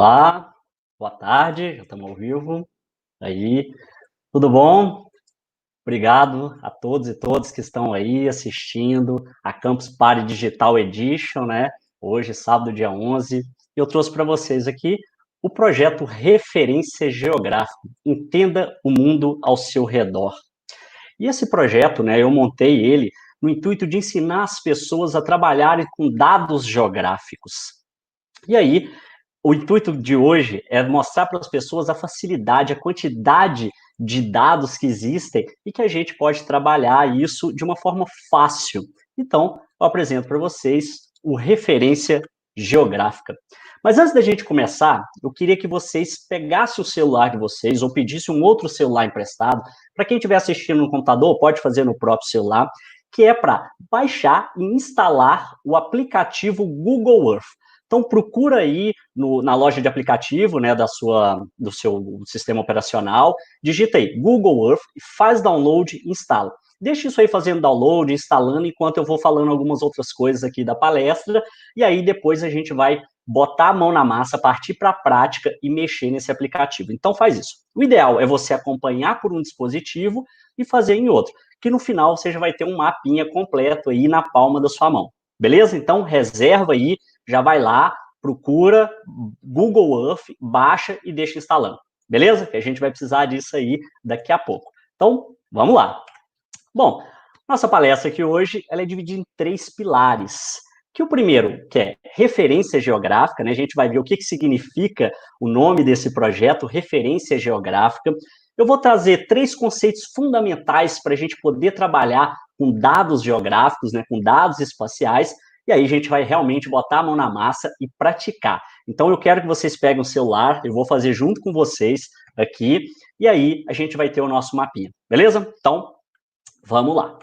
Olá, boa tarde, já estamos ao vivo. Aí, tudo bom? Obrigado a todos e todas que estão aí assistindo a Campus Party Digital Edition, né? Hoje, sábado, dia 11. Eu trouxe para vocês aqui o projeto Referência Geográfica. Entenda o mundo ao seu redor. E esse projeto, né, eu montei ele no intuito de ensinar as pessoas a trabalharem com dados geográficos. E aí, o intuito de hoje é mostrar para as pessoas a facilidade, a quantidade de dados que existem e que a gente pode trabalhar isso de uma forma fácil. Então, eu apresento para vocês o Referência Geográfica. Mas antes da gente começar, eu queria que vocês pegassem o celular de vocês ou pedissem um outro celular emprestado. Para quem estiver assistindo no computador, pode fazer no próprio celular, que é para baixar e instalar o aplicativo Google Earth. Então, procura aí na loja de aplicativo, né, do seu sistema operacional, digita aí Google Earth, faz download e instala. Deixa isso aí fazendo download, instalando, enquanto eu vou falando algumas outras coisas aqui da palestra, e aí depois a gente vai botar a mão na massa, partir para a prática e mexer nesse aplicativo. Então faz isso. O ideal é você acompanhar por um dispositivo e fazer em outro, que no final você já vai ter um mapinha completo aí na palma da sua mão. Beleza? Então reserva aí, já vai lá, procura Google Earth, baixa e deixa instalando. Beleza? Que a gente vai precisar disso aí daqui a pouco. Então, vamos lá. Bom, nossa palestra aqui hoje ela é dividida em 3 pilares. Que o primeiro, que é referência geográfica, né? A gente vai ver o que significa o nome desse projeto, referência geográfica. Eu vou trazer 3 conceitos fundamentais para a gente poder trabalhar com dados geográficos, né? Com dados espaciais, e aí a gente vai realmente botar a mão na massa e praticar. Então eu quero que vocês peguem o celular, eu vou fazer junto com vocês aqui, e aí a gente vai ter o nosso mapinha, beleza? Então, vamos lá.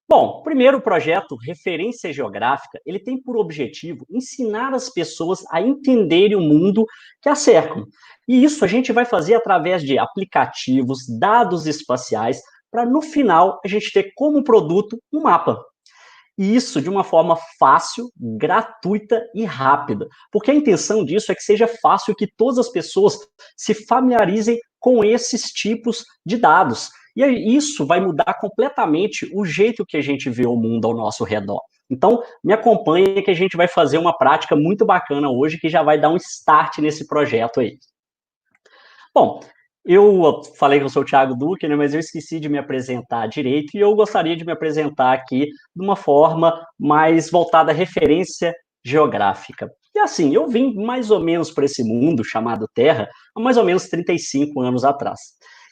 Bom, primeiro o projeto Referência Geográfica, ele tem por objetivo ensinar as pessoas a entenderem o mundo que a cercam. E isso a gente vai fazer através de aplicativos, dados espaciais, para no final a gente ter como produto um mapa. E isso de uma forma fácil, gratuita e rápida. Porque a intenção disso é que seja fácil que todas as pessoas se familiarizem com esses tipos de dados. E isso vai mudar completamente o jeito que a gente vê o mundo ao nosso redor. Então, me acompanhe que a gente vai fazer uma prática muito bacana hoje que já vai dar um start nesse projeto aí. Bom, eu falei que eu sou o Thiago Duque, né, mas eu esqueci de me apresentar direito e eu gostaria de me apresentar aqui de uma forma mais voltada à referência geográfica. E assim, eu vim mais ou menos para esse mundo chamado Terra há mais ou menos 35 anos atrás.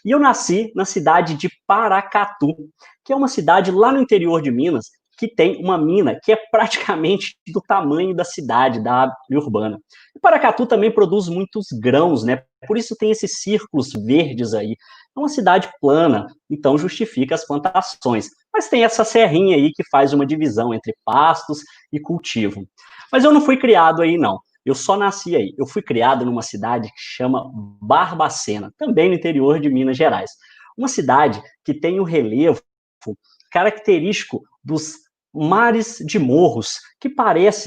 E eu nasci na cidade de Paracatu, que é uma cidade lá no interior de Minas, que tem uma mina que é praticamente do tamanho da cidade, da área urbana. E Paracatu também produz muitos grãos, né? Por isso tem esses círculos verdes aí. É uma cidade plana, então justifica as plantações. Mas tem essa serrinha aí que faz uma divisão entre pastos e cultivo. Mas eu não fui criado aí, não. Eu só nasci aí. Eu fui criado numa cidade que chama Barbacena, também no interior de Minas Gerais. Uma cidade que tem o relevo característico dos mares de morros, que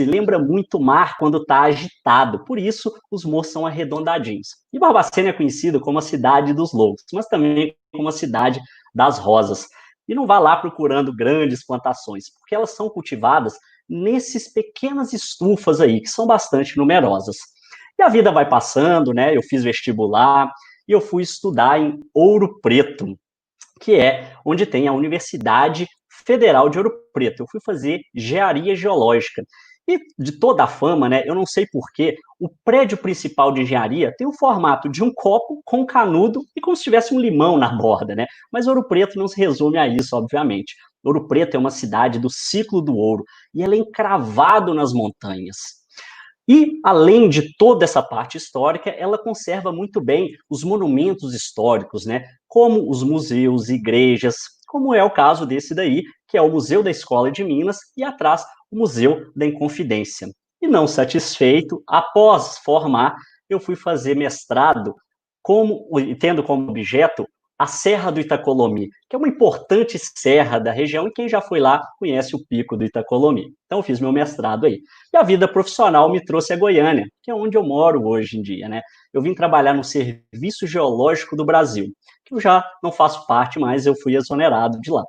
lembra muito o mar quando está agitado. Por isso, os morros são arredondadinhos. E Barbacena é conhecido como a cidade dos lobos, mas também como a cidade das rosas. E não vá lá procurando grandes plantações, porque elas são cultivadas nesses pequenas estufas aí, que são bastante numerosas. E a vida vai passando, né? Eu fiz vestibular e eu fui estudar em Ouro Preto, que é onde tem a Universidade Federal de Ouro Preto. Eu fui fazer engenharia geológica. E de toda a fama, né, eu não sei porquê, o prédio principal de engenharia tem o formato de um copo com canudo e como se tivesse um limão na borda, né? Mas Ouro Preto não se resume a isso, obviamente. Ouro Preto é uma cidade do ciclo do ouro e ela é encravado nas montanhas. E, além de toda essa parte histórica, ela conserva muito bem os monumentos históricos, né? Como os museus, igrejas, como é o caso desse daí, que é o Museu da Escola de Minas, e atrás o Museu da Inconfidência. E não satisfeito, após formar, eu fui fazer mestrado tendo como objeto a Serra do Itacolomi, que é uma importante serra da região, e quem já foi lá conhece o Pico do Itacolomi. Então, eu fiz meu mestrado aí. E a vida profissional me trouxe a Goiânia, que é onde eu moro hoje em dia, né? Eu vim trabalhar no Serviço Geológico do Brasil, que eu já não faço parte, mas eu fui exonerado de lá.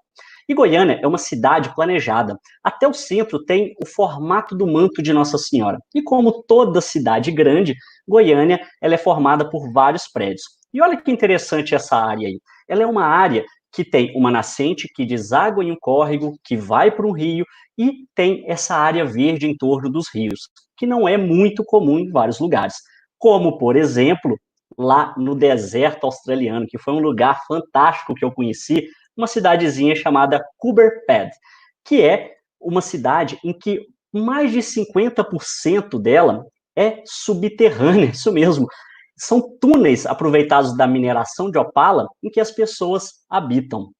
E Goiânia é uma cidade planejada. Até o centro tem o formato do manto de Nossa Senhora. E como toda cidade grande, Goiânia ela é formada por vários prédios. E olha que interessante essa área aí. Ela é uma área que tem uma nascente que deságua em um córrego, que vai para um rio, e tem essa área verde em torno dos rios, que não é muito comum em vários lugares. Como, por exemplo, lá no deserto australiano, que foi um lugar fantástico que eu conheci, uma cidadezinha chamada Coober Pedy, que é uma cidade em que mais de 50% dela é subterrânea, isso mesmo. São túneis aproveitados da mineração de opala em que as pessoas habitam.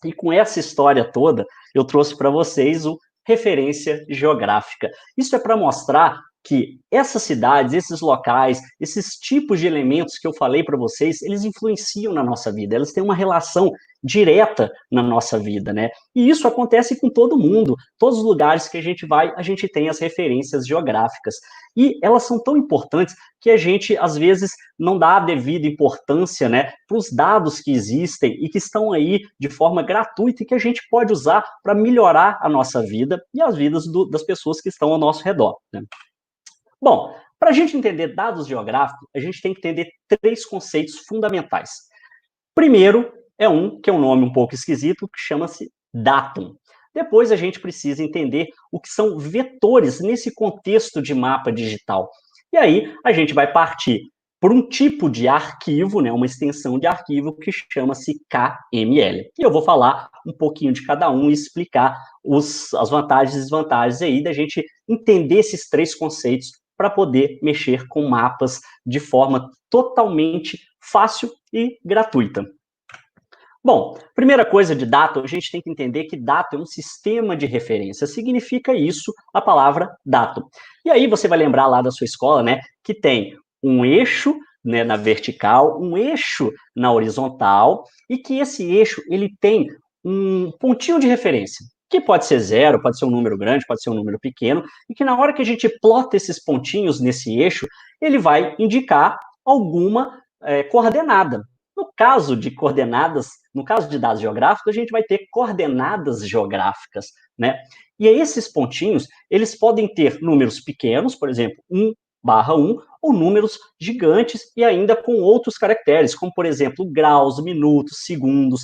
E com essa história toda, eu trouxe para vocês o referência geográfica. Isso é para mostrar que essas cidades, esses locais, esses tipos de elementos que eu falei para vocês, eles influenciam na nossa vida, eles têm uma relação direta na nossa vida, né? E isso acontece com todo mundo. Todos os lugares que a gente vai, a gente tem as referências geográficas. E elas são tão importantes que a gente, às vezes, não dá a devida importância, né, para os dados que existem e que estão aí de forma gratuita e que a gente pode usar para melhorar a nossa vida e as vidas das pessoas que estão ao nosso redor, né? Bom, para a gente entender dados geográficos, a gente tem que entender três conceitos fundamentais. Primeiro é que é um nome um pouco esquisito, que chama-se datum. Depois a gente precisa entender o que são vetores nesse contexto de mapa digital. E aí a gente vai partir por um tipo de arquivo, né, uma extensão de arquivo que chama-se KML. E eu vou falar um pouquinho de cada um e explicar as vantagens e desvantagens aí da gente entender esses três conceitos para poder mexer com mapas de forma totalmente fácil e gratuita. Bom, primeira coisa de dado, a gente tem que entender que dado é um sistema de referência. Significa isso a palavra dado. E aí você vai lembrar lá da sua escola, né, que tem um eixo, né, na vertical, um eixo na horizontal, e que esse eixo ele tem um pontinho de referência, que pode ser zero, pode ser um número grande, pode ser um número pequeno, e que na hora que a gente plota esses pontinhos nesse eixo, ele vai indicar alguma coordenada. No caso de coordenadas, no caso de dados geográficos, a gente vai ter coordenadas geográficas, né? E aí esses pontinhos, eles podem ter números pequenos, por exemplo, 1/1, ou números gigantes e ainda com outros caracteres, como, por exemplo, graus, minutos, segundos.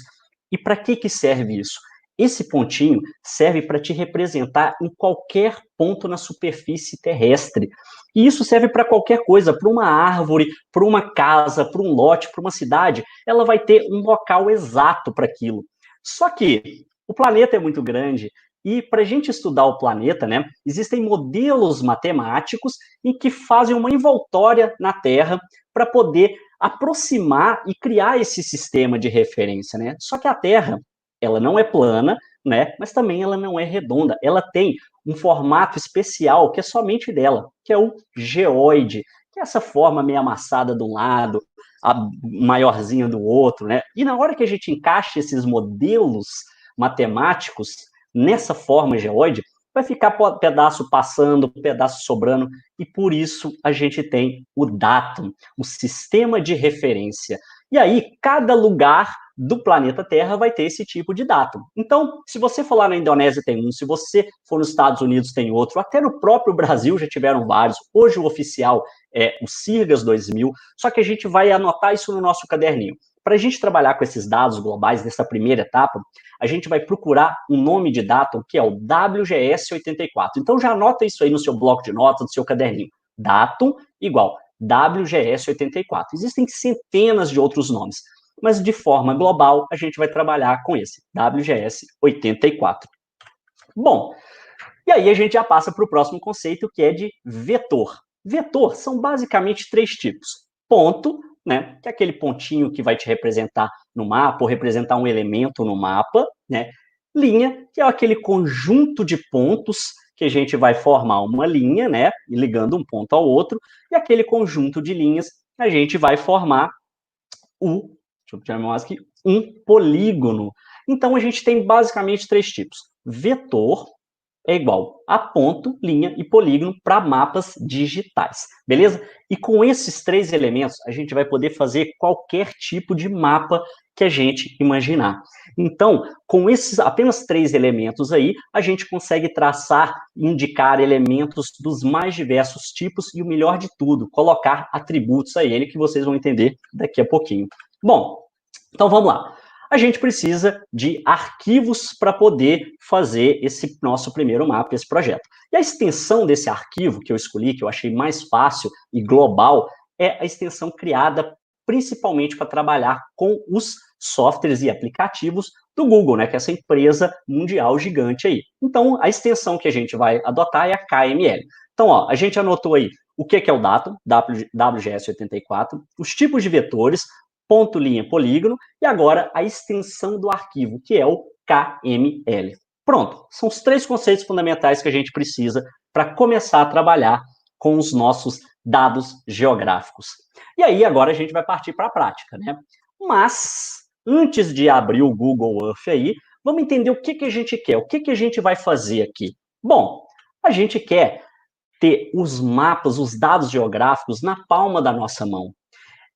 E para que serve isso? Esse pontinho serve para te representar em qualquer ponto na superfície terrestre. E isso serve para qualquer coisa, para uma árvore, para uma casa, para um lote, para uma cidade. Ela vai ter um local exato para aquilo. Só que o planeta é muito grande e para a gente estudar o planeta, né, existem modelos matemáticos em que fazem uma envoltória na Terra para poder aproximar e criar esse sistema de referência, né? Só que a Terra, ela não é plana, né? Mas também ela não é redonda. Ela tem um formato especial que é somente dela, que é o geoide, que é essa forma meio amassada de um lado, a maiorzinha do outro, né? E na hora que a gente encaixa esses modelos matemáticos nessa forma geoide, vai ficar pedaço passando, pedaço sobrando, e por isso a gente tem o datum, o sistema de referência. E aí, cada lugar do planeta Terra vai ter esse tipo de datum. Então, se você for lá na Indonésia, tem um, se você for nos Estados Unidos, tem outro, até no próprio Brasil já tiveram vários. Hoje o oficial é o CIRGAS 2000, só que a gente vai anotar isso no nosso caderninho. Para a gente trabalhar com esses dados globais nessa primeira etapa, a gente vai procurar um nome de datum que é o WGS84. Então já anota isso aí no seu bloco de notas, no seu caderninho. Datum igual WGS84. Existem centenas de outros nomes, mas de forma global a gente vai trabalhar com esse, WGS84. Bom, e aí a gente já passa para o próximo conceito, que é de vetor. Vetor são basicamente três tipos. Ponto, né, que é aquele pontinho que vai te representar no mapa, ou representar um elemento no mapa, né? Linha, que é aquele conjunto de pontos que a gente vai formar uma linha, né, ligando um ponto ao outro, e aquele conjunto de linhas a gente vai formar deixa eu chamar aqui, um polígono. Então, a gente tem basicamente três tipos. Vetor é igual a ponto, linha e polígono para mapas digitais, beleza? E com esses três elementos, a gente vai poder fazer qualquer tipo de mapa que a gente imaginar. Então, com esses apenas três elementos aí, a gente consegue traçar, indicar elementos dos mais diversos tipos e o melhor de tudo, colocar atributos a ele que vocês vão entender daqui a pouquinho. Bom, então vamos lá. A gente precisa de arquivos para poder fazer esse nosso primeiro mapa, esse projeto. E a extensão desse arquivo que eu escolhi, que eu achei mais fácil e global, é a extensão criada principalmente para trabalhar com os softwares e aplicativos do Google, né, que é essa empresa mundial gigante aí. Então, a extensão que a gente vai adotar é a KML. Então, ó, a gente anotou aí o que é o datum, WGS84, os tipos de vetores, ponto, linha, polígono, e agora a extensão do arquivo, que é o KML. Pronto, são os três conceitos fundamentais que a gente precisa para começar a trabalhar com os nossos dados geográficos. E aí, agora a gente vai partir para a prática, né? Mas, antes de abrir o Google Earth aí, vamos entender o que a gente quer, o que a gente vai fazer aqui. Bom, a gente quer ter os mapas, os dados geográficos na palma da nossa mão.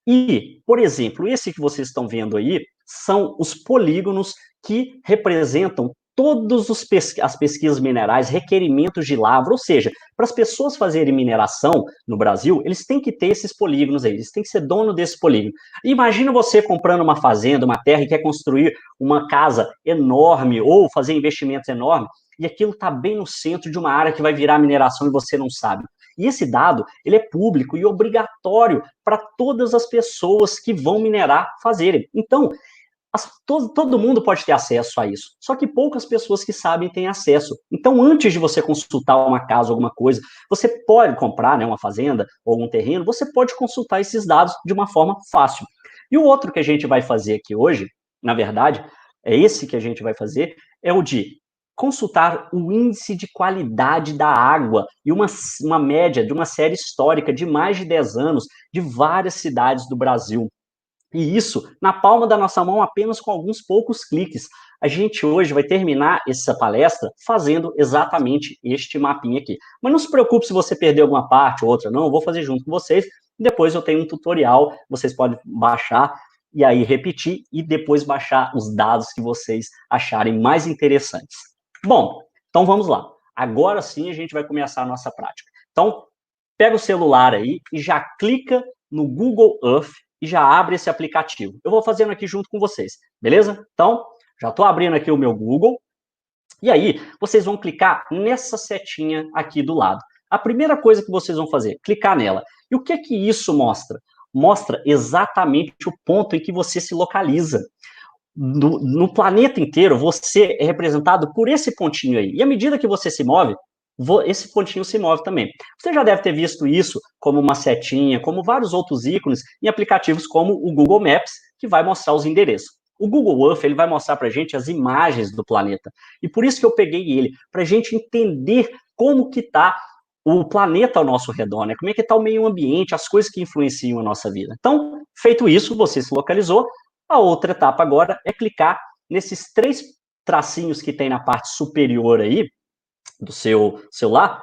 E, por exemplo, esse que vocês estão vendo aí são os polígonos que representam todas as pesquisas minerais, requerimentos de lavra, ou seja, para as pessoas fazerem mineração no Brasil, eles têm que ter esses polígonos aí, eles têm que ser dono desse polígono. Imagina você comprando uma fazenda, uma terra e quer construir uma casa enorme ou fazer investimentos enormes, e aquilo está bem no centro de uma área que vai virar mineração e você não sabe. E esse dado, ele é público e obrigatório para todas as pessoas que vão minerar fazerem. Então, todo mundo pode ter acesso a isso, só que poucas pessoas que sabem têm acesso. Então, antes de você consultar uma casa, alguma coisa, você pode comprar, né, uma fazenda ou um terreno, você pode consultar esses dados de uma forma fácil. E o outro que a gente vai fazer aqui hoje, na verdade, é esse que a gente vai fazer, é o de consultar o índice de qualidade da água e uma média de uma série histórica de mais de 10 anos de várias cidades do Brasil. E isso na palma da nossa mão, apenas com alguns poucos cliques. A gente hoje vai terminar essa palestra fazendo exatamente este mapinha aqui. Mas não se preocupe se você perder alguma parte ou outra, não, eu vou fazer junto com vocês. Depois eu tenho um tutorial, vocês podem baixar e aí repetir e depois baixar os dados que vocês acharem mais interessantes. Bom, então vamos lá. Agora sim a gente vai começar a nossa prática. Então, pega o celular aí e já clica no Google Earth e já abre esse aplicativo. Eu vou fazendo aqui junto com vocês, beleza? Então, já estou abrindo aqui o meu Google. E aí, vocês vão clicar nessa setinha aqui do lado. A primeira coisa que vocês vão fazer, clicar nela. E o que isso mostra? Mostra exatamente o ponto em que você se localiza. No planeta inteiro, você é representado por esse pontinho aí. E à medida que você se move, esse pontinho se move também. Você já deve ter visto isso como uma setinha, como vários outros ícones em aplicativos como o Google Maps, que vai mostrar os endereços. O Google Earth ele vai mostrar para a gente as imagens do planeta. E por isso que eu peguei ele, para a gente entender como que está o planeta ao nosso redor, né? Como é que está o meio ambiente, as coisas que influenciam a nossa vida. Então, feito isso, você se localizou. A outra etapa agora é clicar nesses três tracinhos que tem na parte superior aí do seu celular.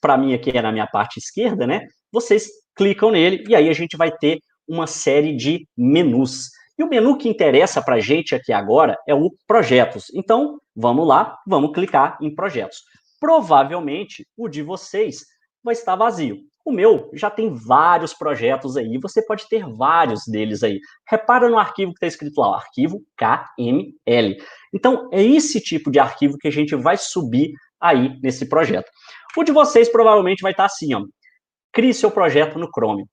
Para mim aqui é na minha parte esquerda, né? Vocês clicam nele e aí a gente vai ter uma série de menus. E o menu que interessa para a gente aqui agora é o Projetos. Então, vamos lá, vamos clicar em Projetos. Provavelmente, o de vocês vai estar vazio. O meu já tem vários projetos aí, você pode ter vários deles aí. Repara no arquivo que está escrito lá, o arquivo KML. Então, é esse tipo de arquivo que a gente vai subir aí nesse projeto. O de vocês provavelmente vai estar assim, ó. Crie seu projeto no Chrome.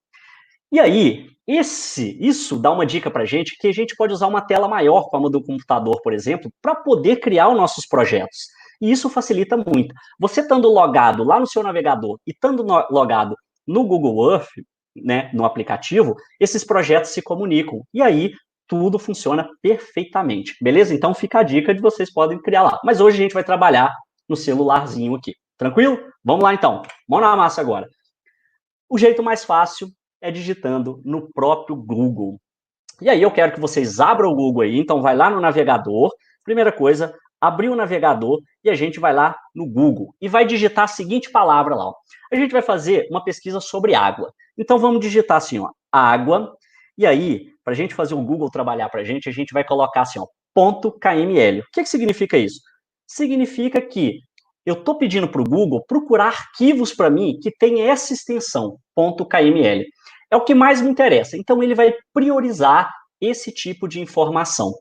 E aí, isso dá uma dica para a gente que a gente pode usar uma tela maior, como a do computador, por exemplo, para poder criar os nossos projetos. E isso facilita muito. Você estando logado lá no seu navegador e estando logado no Google Earth, né, no aplicativo, esses projetos se comunicam. E aí, tudo funciona perfeitamente, beleza? Então, fica a dica de vocês podem criar lá. Mas hoje a gente vai trabalhar no celularzinho aqui. Tranquilo? Vamos lá, então. Mão na massa agora. O jeito mais fácil é digitando no próprio Google. E aí eu quero que vocês abram o Google aí, então vai lá no navegador, primeira coisa, abrir o navegador e a gente vai lá no Google e vai digitar a seguinte palavra lá, ó. A gente vai fazer uma pesquisa sobre água. Então vamos digitar assim, ó, água, e aí, para a gente fazer o Google trabalhar para a gente vai colocar assim, ó, .kml. O que significa isso? Significa que eu estou pedindo para o Google procurar arquivos para mim que tem essa extensão, .kml. É o que mais me interessa. Então, ele vai priorizar esse tipo de informação.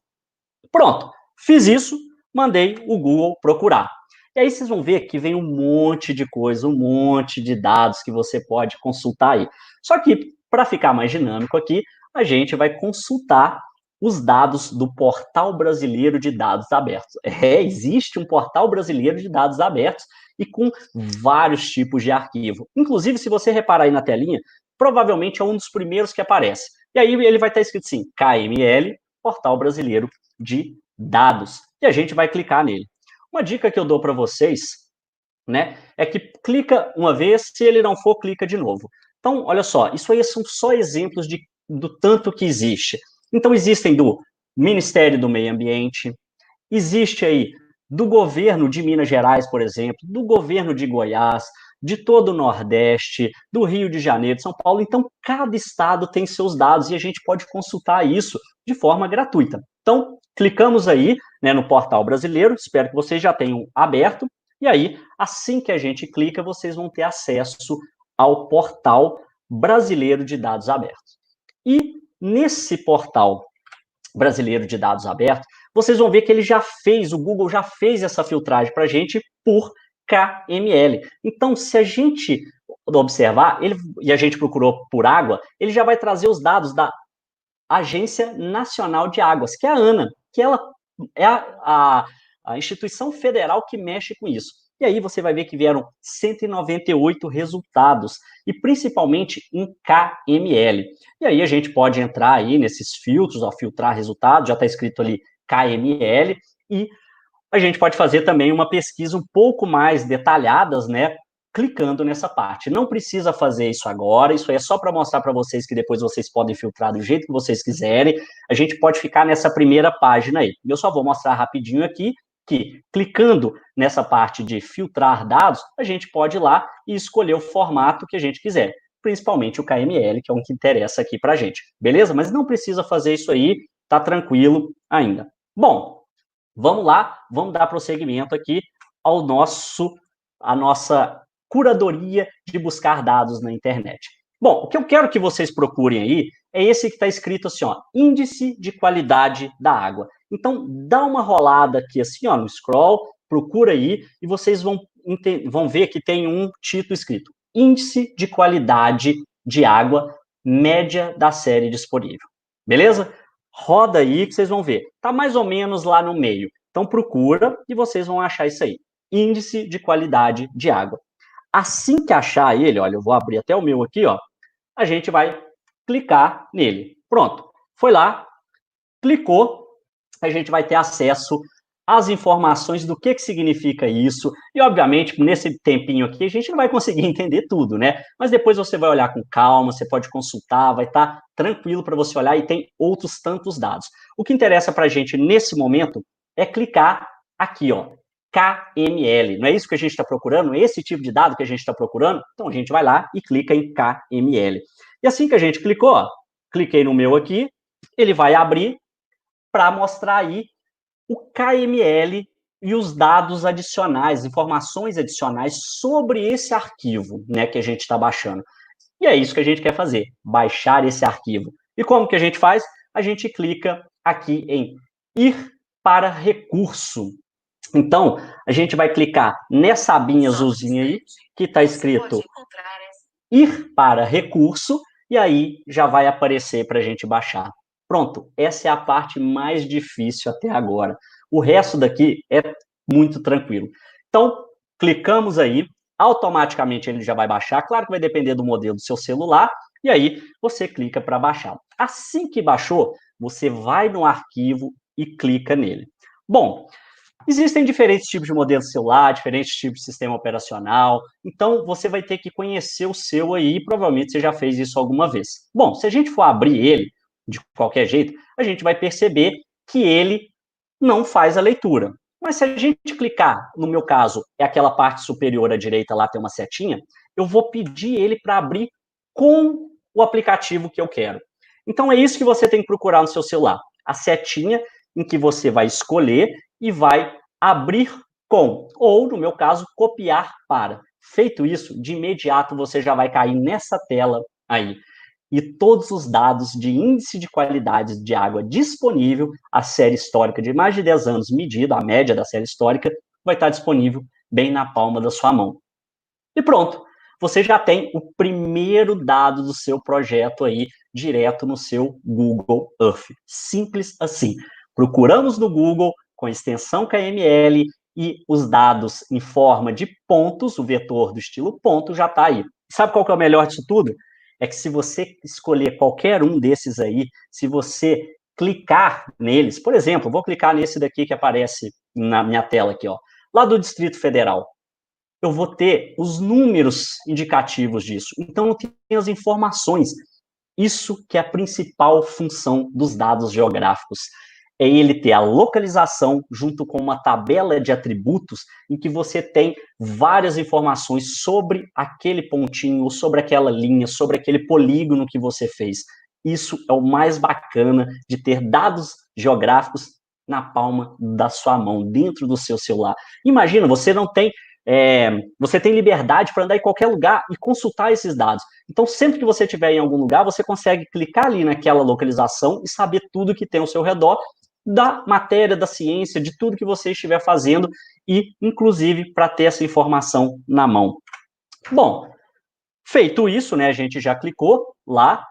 Pronto, fiz isso, mandei o Google procurar. E aí vocês vão ver que vem um monte de coisa, um monte de dados que você pode consultar aí. Só que, para ficar mais dinâmico aqui, a gente vai consultar os dados do Portal Brasileiro de Dados Abertos. Existe um Portal Brasileiro de Dados Abertos e com vários tipos de arquivo. Inclusive, se você reparar aí na telinha, provavelmente é um dos primeiros que aparece. E aí ele vai estar escrito assim, KML, Portal Brasileiro de Dados. E a gente vai clicar nele. Uma dica que eu dou para vocês, né, é que clica uma vez, se ele não for, clica de novo. Então, olha só, isso aí são só exemplos do tanto que existe. Então, existem do Ministério do Meio Ambiente, existe aí do governo de Minas Gerais, por exemplo, do governo de Goiás, de todo o Nordeste, do Rio de Janeiro, de São Paulo. Então, cada estado tem seus dados e a gente pode consultar isso de forma gratuita. Então, clicamos aí, né, no portal brasileiro, espero que vocês já tenham aberto, e aí, assim que a gente clica, vocês vão ter acesso ao portal brasileiro de dados abertos. E nesse portal brasileiro de dados abertos, vocês vão ver que ele já fez, o Google já fez essa filtragem para a gente por KML. Então, se a gente observar, e a gente procurou por água, ele já vai trazer os dados da Agência Nacional de Águas, que é a ANA, que ela é a instituição federal que mexe com isso. E aí você vai ver que vieram 198 resultados, e principalmente em KML. E aí a gente pode entrar aí nesses filtros, ó, filtrar resultados, já está escrito ali KML, e a gente pode fazer também uma pesquisa um pouco mais detalhadas, né, clicando nessa parte. Não precisa fazer isso agora, isso é só para mostrar para vocês que depois vocês podem filtrar do jeito que vocês quiserem. A gente pode ficar nessa primeira página aí. Eu só vou mostrar rapidinho aqui que, clicando nessa parte de filtrar dados, a gente pode ir lá e escolher o formato que a gente quiser, principalmente o KML, que é um que interessa aqui para a gente, beleza? Mas não precisa fazer isso aí, tá tranquilo ainda. Bom, vamos lá, vamos dar prosseguimento aqui à nossa curadoria de buscar dados na internet. Bom, o que eu quero que vocês procurem aí é esse que está escrito assim, ó, Índice de Qualidade da Água. Então, dá uma rolada aqui assim, ó, no scroll, procura aí e vocês vão ver que tem um título escrito Índice de Qualidade de Água, média da série disponível. Beleza? Roda aí que vocês vão ver. Tá mais ou menos lá no meio. Então procura e vocês vão achar isso aí. Índice de qualidade de água. Assim que achar ele, olha, eu vou abrir até o meu aqui, ó. A gente vai clicar nele. Pronto. Foi lá, clicou, a gente vai ter acesso às informações do que significa isso. E, obviamente, nesse tempinho aqui, a gente não vai conseguir entender tudo, né? Mas depois você vai olhar com calma, você pode consultar, vai estar tranquilo para você olhar e tem outros tantos dados. O que interessa para a gente nesse momento é clicar aqui, ó, KML. Não é isso que a gente está procurando? É esse tipo de dado que a gente está procurando? Então, a gente vai lá e clica em KML. E assim que a gente clicou, ó, cliquei no meu aqui, ele vai abrir para mostrar aí o KML e os dados adicionais, informações adicionais sobre esse arquivo, né, que a gente está baixando. E é isso que a gente quer fazer, baixar esse arquivo. E como que a gente faz? A gente clica aqui em ir para recurso. Então, a gente vai clicar nessa abinha azulzinha aí, que está escrito ir para recurso, e aí já vai aparecer para a gente baixar. Pronto, essa é a parte mais difícil até agora. O resto daqui é muito tranquilo. Então, clicamos aí, automaticamente ele já vai baixar. Claro que vai depender do modelo do seu celular, e aí você clica para baixar. Assim que baixou, você vai no arquivo e clica nele. Bom, existem diferentes tipos de modelo de celular, diferentes tipos de sistema operacional, então você vai ter que conhecer o seu aí, provavelmente você já fez isso alguma vez. Bom, se a gente for abrir ele, de qualquer jeito, a gente vai perceber que ele não faz a leitura. Mas se a gente clicar, no meu caso, é aquela parte superior à direita, lá tem uma setinha, eu vou pedir ele para abrir com o aplicativo que eu quero. Então é isso que você tem que procurar no seu celular. A setinha em que você vai escolher e vai abrir com, ou, no meu caso, copiar para. Feito isso, de imediato você já vai cair nessa tela aí. E todos os dados de índice de qualidade de água disponível, a série histórica de mais de 10 anos medida, a média da série histórica, vai estar disponível bem na palma da sua mão. E pronto, você já tem o primeiro dado do seu projeto aí direto no seu Google Earth. Simples assim. Procuramos no Google com a extensão KML e os dados em forma de pontos, o vetor do estilo ponto já está aí. Sabe qual que é o melhor disso tudo? É que se você escolher qualquer um desses aí, se você clicar neles, por exemplo, vou clicar nesse daqui que aparece na minha tela aqui, ó, lá do Distrito Federal, eu vou ter os números indicativos disso. Então, eu tenho as informações. Isso que é a principal função dos dados geográficos. É ele ter a localização junto com uma tabela de atributos em que você tem várias informações sobre aquele pontinho, sobre aquela linha, sobre aquele polígono que você fez. Isso é o mais bacana de ter dados geográficos na palma da sua mão, dentro do seu celular. Imagina, você não tem você tem liberdade para andar em qualquer lugar e consultar esses dados. Então, sempre que você estiver em algum lugar, você consegue clicar ali naquela localização e saber tudo que tem ao seu redor, da matéria, da ciência, de tudo que você estiver fazendo e, inclusive, para ter essa informação na mão. Bom, feito isso, né, a gente já clicou lá,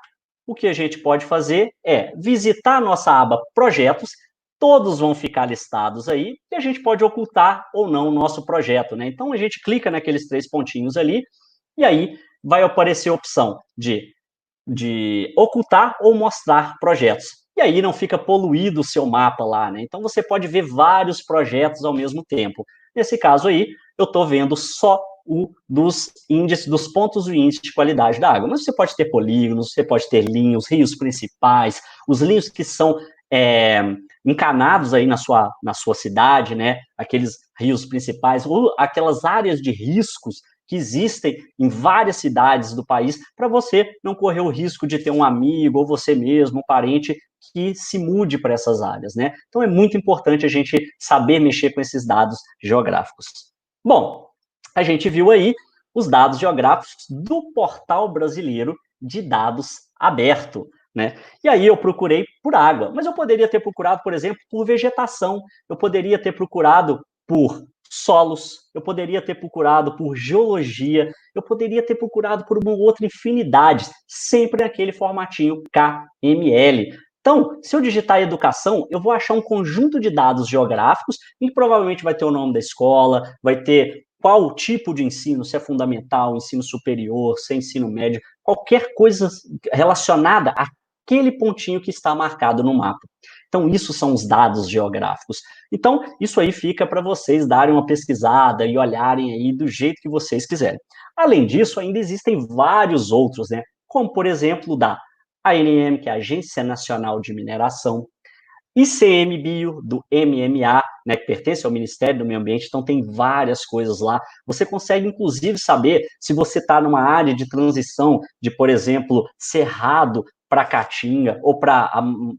o que a gente pode fazer é visitar a nossa aba Projetos, todos vão ficar listados aí, e a gente pode ocultar ou não o nosso projeto, né? Então, a gente clica naqueles 3 pontinhos ali, e aí vai aparecer a opção de ocultar ou mostrar projetos. E aí não fica poluído o seu mapa lá, né? Então, você pode ver vários projetos ao mesmo tempo. Nesse caso aí, eu estou vendo só o dos índices, dos pontos do índice de qualidade da água. Mas você pode ter polígonos, você pode ter linhos, rios principais, os linhos que são encanados aí na sua cidade, né? Aqueles rios principais, ou aquelas áreas de riscos que existem em várias cidades do país, para você não correr o risco de ter um amigo, ou você mesmo, um parente, que se mude para essas áreas, né? Então é muito importante a gente saber mexer com esses dados geográficos. Bom, a gente viu aí os dados geográficos do Portal Brasileiro de Dados Aberto, né? E aí eu procurei por água, mas eu poderia ter procurado, por exemplo, por vegetação, eu poderia ter procurado por solos, eu poderia ter procurado por geologia, eu poderia ter procurado por uma outra infinidade, sempre naquele formatinho KML. Então, se eu digitar educação, eu vou achar um conjunto de dados geográficos e provavelmente vai ter o nome da escola, vai ter qual tipo de ensino, se é fundamental, ensino superior, se é ensino médio, qualquer coisa relacionada àquele pontinho que está marcado no mapa. Então, isso são os dados geográficos. Então, isso aí fica para vocês darem uma pesquisada e olharem aí do jeito que vocês quiserem. Além disso, ainda existem vários outros, né? Como, por exemplo, da ANM, que é a Agência Nacional de Mineração, ICMBio, do MMA, né, que pertence ao Ministério do Meio Ambiente, então tem várias coisas lá. Você consegue, inclusive, saber se você está numa área de transição de, por exemplo, Cerrado para Caatinga ou para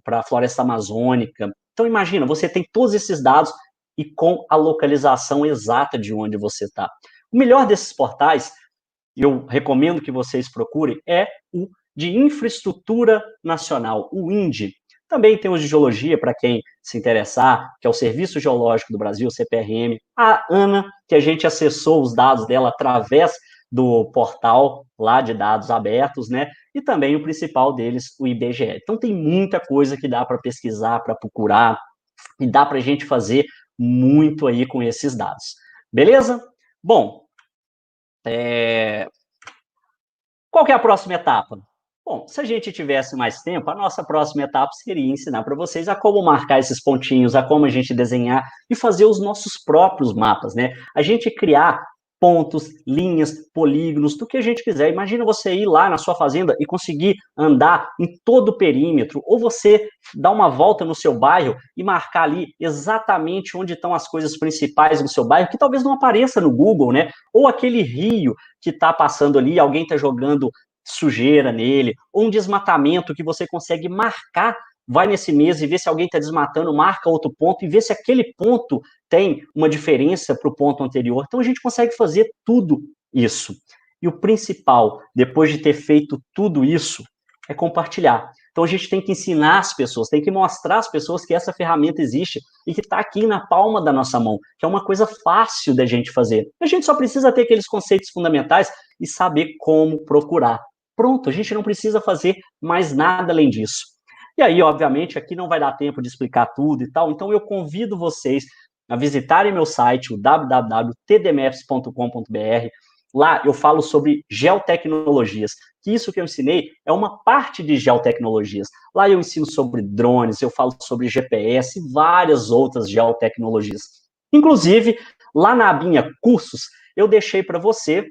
a Floresta Amazônica. Então, imagina, você tem todos esses dados e com a localização exata de onde você está. O melhor desses portais, eu recomendo que vocês procurem, é o de Infraestrutura Nacional, o INDE. Também tem os de Geologia, para quem se interessar, que é o Serviço Geológico do Brasil, CPRM. A ANA, que a gente acessou os dados dela através do portal lá de dados abertos, né? E também o principal deles, o IBGE. Então tem muita coisa que dá para pesquisar, para procurar, e dá para a gente fazer muito aí com esses dados. Beleza? Bom, qual que é a próxima etapa? Bom, se a gente tivesse mais tempo, a nossa próxima etapa seria ensinar para vocês a como marcar esses pontinhos, a como a gente desenhar e fazer os nossos próprios mapas, né? A gente criar pontos, linhas, polígonos, do que a gente quiser. Imagina você ir lá na sua fazenda e conseguir andar em todo o perímetro, ou você dar uma volta no seu bairro e marcar ali exatamente onde estão as coisas principais do seu bairro, que talvez não apareça no Google, né? Ou aquele rio que está passando ali, alguém está jogando sujeira nele, ou um desmatamento que você consegue marcar, vai nesse mês e vê se alguém está desmatando, marca outro ponto e vê se aquele ponto tem uma diferença para o ponto anterior. Então a gente consegue fazer tudo isso. E o principal, depois de ter feito tudo isso, é compartilhar. Então a gente tem que ensinar as pessoas, tem que mostrar às pessoas que essa ferramenta existe e que está aqui na palma da nossa mão, que é uma coisa fácil da gente fazer. A gente só precisa ter aqueles conceitos fundamentais e saber como procurar. Pronto, a gente não precisa fazer mais nada além disso. E aí, obviamente, aqui não vai dar tempo de explicar tudo e tal, então eu convido vocês a visitarem meu site, o www.tdmaps.com.br. Lá eu falo sobre geotecnologias, que isso que eu ensinei é uma parte de geotecnologias. Lá eu ensino sobre drones, eu falo sobre GPS e várias outras geotecnologias. Inclusive, lá na abinha cursos, eu deixei para você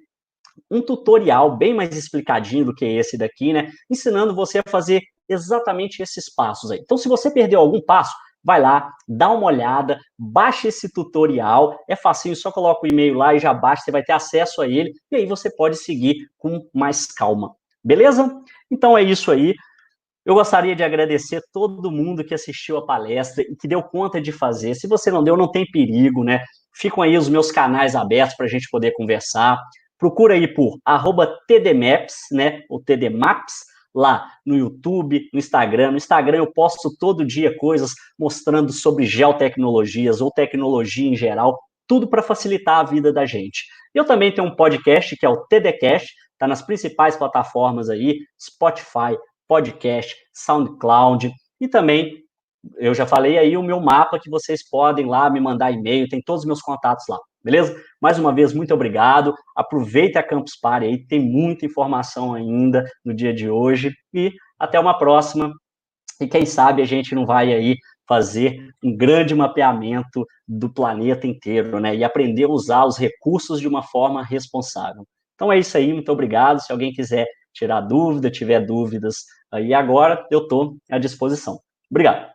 um tutorial bem mais explicadinho do que esse daqui, né? Ensinando você a fazer exatamente esses passos aí. Então, se você perdeu algum passo, vai lá, dá uma olhada, baixa esse tutorial, é facinho, só coloca o e-mail lá e já baixa, você vai ter acesso a ele, e aí você pode seguir com mais calma. Beleza? Então é isso aí. Eu gostaria de agradecer todo mundo que assistiu a palestra e que deu conta de fazer. Se você não deu, não tem perigo, né? Ficam aí os meus canais abertos para a gente poder conversar. Procura aí por @tdmaps, né? O tdmaps, lá no YouTube, no Instagram. No Instagram eu posto todo dia coisas mostrando sobre geotecnologias ou tecnologia em geral, tudo para facilitar a vida da gente. Eu também tenho um podcast que é o TDcast, está nas principais plataformas aí, Spotify, podcast, SoundCloud e também, eu já falei aí o meu mapa que vocês podem lá me mandar e-mail, tem todos os meus contatos lá, beleza? Mais uma vez, muito obrigado, aproveite a Campus Party aí, tem muita informação ainda no dia de hoje e até uma próxima e quem sabe a gente não vai aí fazer um grande mapeamento do planeta inteiro, né? E aprender a usar os recursos de uma forma responsável. Então é isso aí, muito obrigado. Se alguém quiser tirar dúvida, tiver dúvidas aí agora, eu estou à disposição. Obrigado.